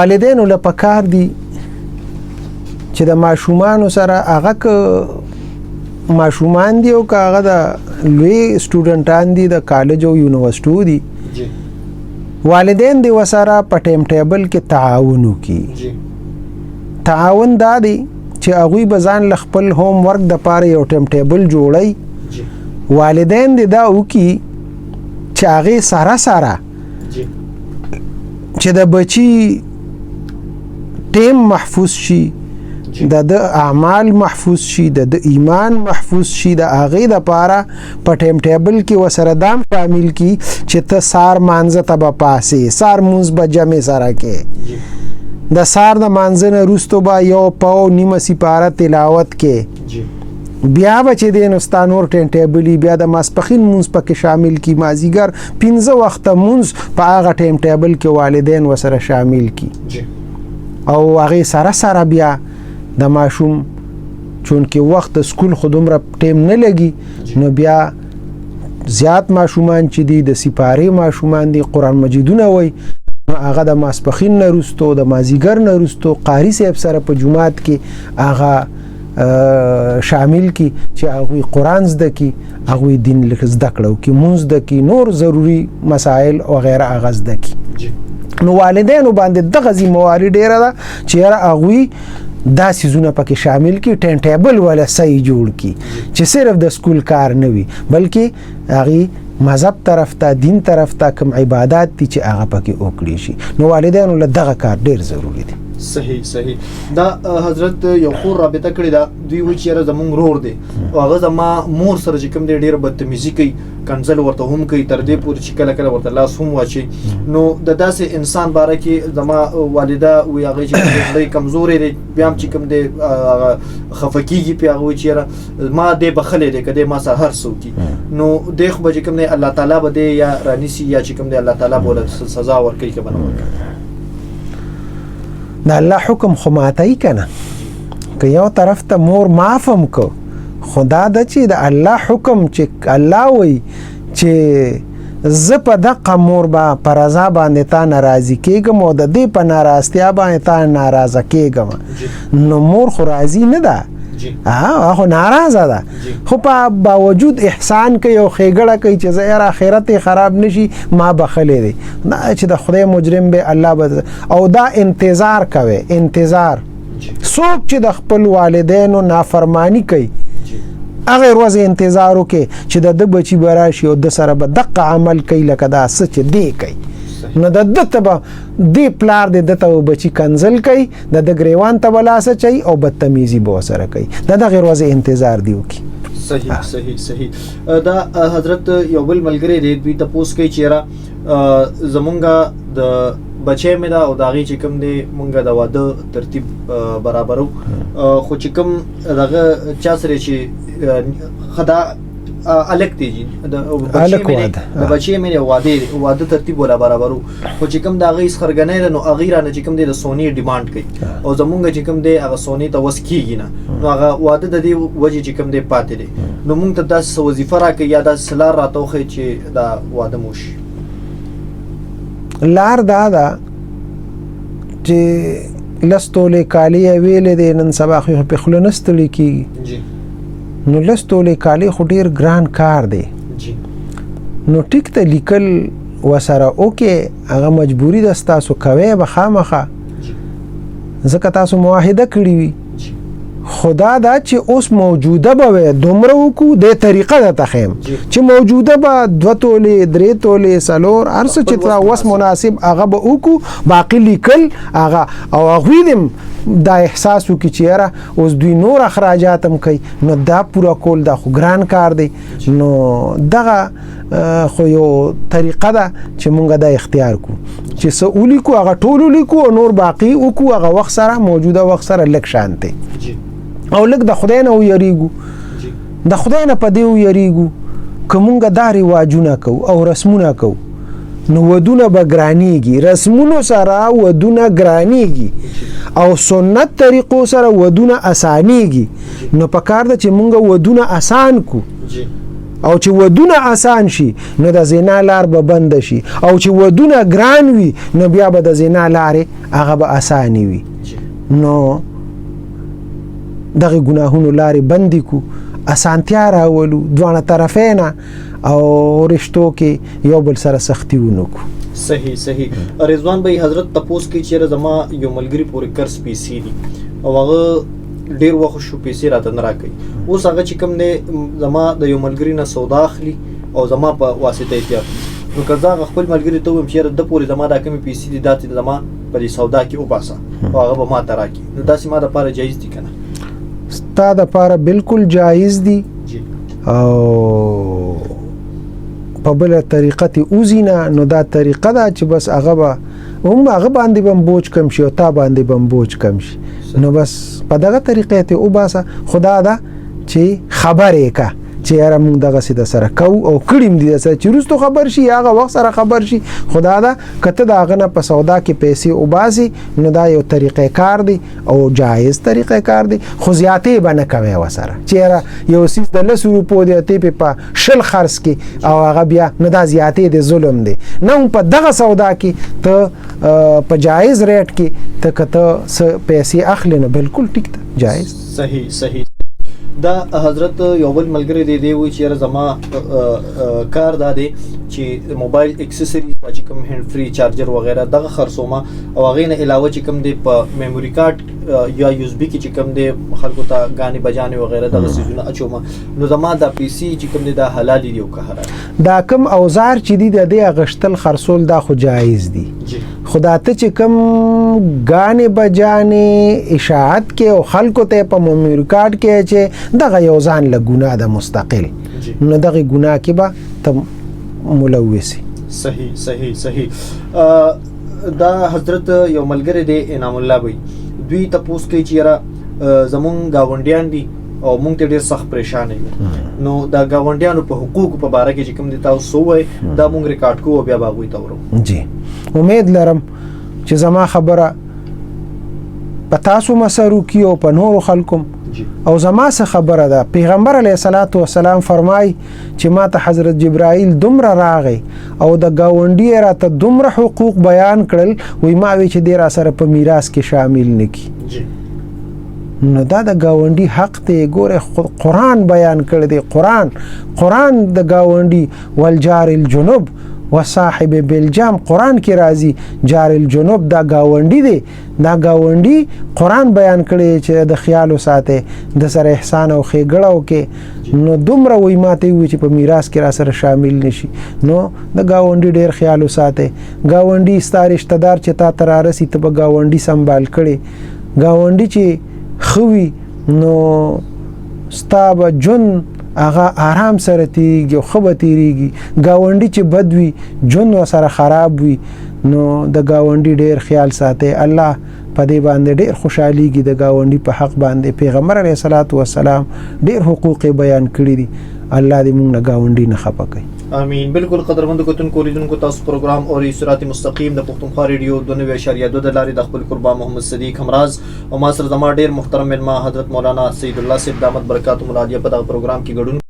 والدینو له پکار دي چې د ماشومان سره هغه ک ماشومان دي او هغه د لوی سټوډنټان دي د کالج او یونیورسيټو دي والدین دی وسره په ټیم ټیبل کې تعاون وکړي تعاون دا دی چې هغوی به ځان له خپل هوم ورک دپاره یو ټیم ټیبل جوړی والدین دی دا وکړي چې هغې سره سره چې د بچي ټیم محفوظ شي د اعمال محفوظ شي د ایمان محفوظ شي د هغې دپاره په ټیم ټیبل کې ورسره دام شامل کړي چې ته سار مانځه ته به پاسې سار مونځ به جمع سره کې د سار د مانځه نه وروسته به یو پاو نیمه سپاره تلاوت کې بیا به چې دی نو ستا نور ټیم ټیبل بیا د ماسپښین مونځ پکې شامل کړي مازدیګر 15 وخته مونځ په هغه ټیم ټیبل کې والدین ورسره شامل کړي او هغې سره سره بیا د ماشوم چونکې وخت د سکول خو دومره ټیم نه لګي نو بیا زیات ماشومان چې دي د سپارې ماشومان دي قرآن مجیدونه وایي هغه د ماسپښین نه وروستو د مازدیګر نه وروستو قاري صاحب سره په جومات کې هغه شامل کی چې هغوی قرآن زده کی هغوی دین لږ زده کړه وکړي مونځ زده کړي نور ضروري مسایل وغیره هغه زده کړي نو والدینو باندې دغه ذمهواري ډیره ده چې یاره هغوی دا سیزونه پکې شامل کی ټیم ټیبل ولا صحیح جوړ کی چې صرف د سکول کار نه وي بلکې هغې مذهب طرف ته دین طرف ته کوم عبادات دي چې هغه پکې وکړي شي نو والدینو له دغه کار ډیر ضروري دی صحیح دا حضرت یو خور رابطه کړې ده دوی وایي چې یاره زمونږ رور دی او هغه زما مور سره چې کوم دی ډېره بدتمیزي کوي کنځل ورته هم کوي تر دې پورې چې کله کله ورته لاس هم واچي نو د داسې انسان باره کې زما والده وایي هغې چې ډېر کمزوری دی بیا هم چې کوم دی خفه کېږي پې هغه وایي چې یاره ما دی بخلی دی که دی ما سره هر څه وکړي نو دی خو به چې کوم دی الله تعالی به دی یا رانیسي یا چې کوم دی الله تعالی به ورله سزا ورکوي که به نه ورکوي د الله حکم خو ماتای کنه که یو طرف ته مور معافم کو خدا د چې د الله حکم چې الله وای چې زه په دقه مور با پر رضا باندې تا ناراضي کېږم او د دې په ناراضتیا باندې تا ناراضه کېږم نو مور خو راضي نه ده خو ناراضه ده خو په باوجود احسان کوي او ښېګړه کوي چې زه یاره آخرت خراب نشي ما بخلی دی چې د خدای مجرم به الله به او دا انتظار کوي انتظار څوک چې د خپل والدینو نافرمانی کوي هغه ورځ انتظار وکړي چې د بچي به راشي او د سره به دقه عمل کوي لکه دا څه چې دی کوي نو د دته به دی پلار د دته بچی کنزل کوي د ګریوان ته ولاسه چي او بدتمیزي به سره کوي دا غیر واضح انتظار دی وکي صحیح دا حضرت یو بل ملګری دی دوی تاسو کوي چیرې زمونږه د بچی مې دا او داغي چې کوم دی مونږه د واده ترتیب برابرو خو چې کوم دغه چا سره چې خدا الک دی د بچی مې واده ترتیب ولا برابرو خو چې کوم د هغې خرګنۍ ده نو هغې رانه چې کوم دی د سونی ډیمانډ کوي او زمونږ چې کوم دی هغه سونی ته وس کېږي نه نو هغه واده د دې وجې چې کوم دی پاتې دی نو مونږ ته داسې وظیفه راکوي یا داسې لار راته وښیي چې دا واده مو وشي لار دا ده چې لس تولې کالي یې ویلې دی نن سبا خو په خوله نه ستړي کېږي نو لس تولې کالي خو ډېر ګران کار دی نو ټیک ته لیکل ورسره وکړې هغه مجبوري ده ستاسو کوی به خامخه ځکه تاسو معاهده کړي وي خدا دا چې اوس موجوده به وي دومره وکړو دې طریقه درته ښیم چې موجوده به 2 تولې 3 تولې 4 هر څه چې تا وس مناسب هغه به وکړو باقي لیکل هغه او هغوی دې دا احساس وکړي چې یاره اوس دوی نور اخراجات هم کوي نو دا پوره کول دا خو ګران کار دی نو دغه خو یو طریقه ده چې مونږ دا اختیار کړو چې څه ولیکو هغه ټول ولیکو او نور باقي وکړو هغه وخت سره موجوده وخت سره لږ شان دی او لږ د خدای نه ویریږو د خدای نه په دې ویریږو که مونږ دا رواجونه کوو او رسمونه کوو نو ودونه به ګرانیږي رسمونو سره ودونه ګرانیږي او سنت طریقو سره ودونه اسانیږي نو په کار ده چې مونږ ودونه اسان کو او چې ودونه آسان شي نو د زنا لار به بند شي او چې ودونه ګران وي نو بیا به د زنا لارې هغه به آساني وي نو دغه ګناهونو لارې بندي کو اسانتیا راولو دوه طرفینه او رشتو کې یو بل سره سختی ونکو صحیح رضوان بھائی حضرت تپوس کې چیرې زما یو ملګری پورې قرض پیسې دي او هغه ډیر وخت شو پیسې راته نه راکوي اوس هغه چې کوم دی زما د یو ملګري نه سودا اخلي او زما په واسطه یې اخلي نو که زه خپل ملګري ته وایم چې د پورې زما دا کومې پیسې دي دا ته زما په دې سودا کې وباسه او هغه به ما ته راکړي نو داسې ما دپاره جایز دي که نه ستا دپاره بالکل جایز دي او په بله طریقه ته اوځي نه نو دا طریقه ده چې بس هغه باندې به بوج کم شي او تا باندې به بوج کم شي نو بس په دغه طریقې ته وباسه خدا دا چې خبرې کا چې یاره موږ دغسې د سره کوو او کړي دي د سره چې وروستو خبر شي هغه وخت سره خبر شي خدا دا که ته د هغه نه په سودا کې پیسې وباسي نو دا یو طریقې کار دی او جایز طریقې کار دی خو زیاتې به نه کوې ورسره چې یاره یو څیز د 10 روپو دی ته په 10 خرڅ کړي او هغه بیا نو دا زیاتې دی ظلم دی نه هم په دغه سودا کې ته په جایز ریټ کې ته که ته پیسې اخلي نو بالکل ټیک ده جایز صحیح دا حضرت یو بل ملګری دی وی چې زما کار دا دی چې موبایل اکسسوریز چې کوم هند فری چارجر وغیرہ دغه خرڅومه او هغه نه علاوه چې کوم دی په میموري کارت یا یو اس بي کې چې کوم دی خلکو ته غاني بجانه وغیرہ دغه سيزونه اچومه نو زما د پی سي چې کوم دی دا حلال دی او که حرام دا کوم اوزار چې دی د دې غشتل خرصول دا خو جایز دی خدا ته چې کوم غاني بجانه اشاعت کې او خلکو ته په میموري کارت کې چې دغه یو ځان له ګناه د مستقل نو دغه ګناه کې به ته ملوثي صحیح دا حضرت یو ملګری دی انعام الله بھائی دوی تپوس کوي چې یاره زمون گاونډیان دي او مونږ ته ډیر سخت پریشان یو نو دا گاونډیانو په حقوق په باره کې چې کوم دي تاسو وای دا مونږ ریکارډ کوو بیا به غوي تورو جی امید لرم چې زما خبره پتاسو مسرو کیو په نور خلکم او زما څه خبره ده پیغمبر علیه الصلاۃ والسلام فرمای چې ما ته حضرت جبرائیل دومره راغی او د گاونډي را ته دومره حقوق بیان کړل وای ما وی چې ډیر سره په میراث کې شامل نکی نو دا د گاونډي حق ته ګوره قرآن بیان کړی دی قرآن د گاونډي والجار الجنوب وصاحب بالجام قرآن کې راځي جار الجنوب دا گاونډي دی دا گاونډي قرآن بیان کړی چې د خیال ساته د سره احسان او ښېګړه وکړي نو دومره وای ماته وي چې په میراث کې را سره شامل نشي نو د گاونډي ډیر خیال ساته گاونډي ستا رشتہ دار چې تا تر راسي ته به گاونډي سنبال کړي گاونډي چې خوي نو ستا به جون هغه آرام سره تیریږي او خو به تیریږي گاونډي چې بد وي جون سره خراب وي نو د گاونډي ډیر خیال ساتي الله په دې باندې ډیر خوشحاليږي د گاونډي په حق باندې پیغمبر علیه الصلاۃ والسلام ډیر حقوق بیان کړی دي الله دې موږ نه گاونډي نه خپه کړي امين بالکل قدرمند کوتونکو لیدونکو تاسو پروګرام او صراط مستقیم د پښتونخوا ریډیو 92.2 د لارې د خپل قربان محمد صدیق همراز او ما سره زما ډیر محترم ملما حضرت مولانا سید الله صاحب دامت برکاتهم العالیه په دغه پروګرام کې ګډون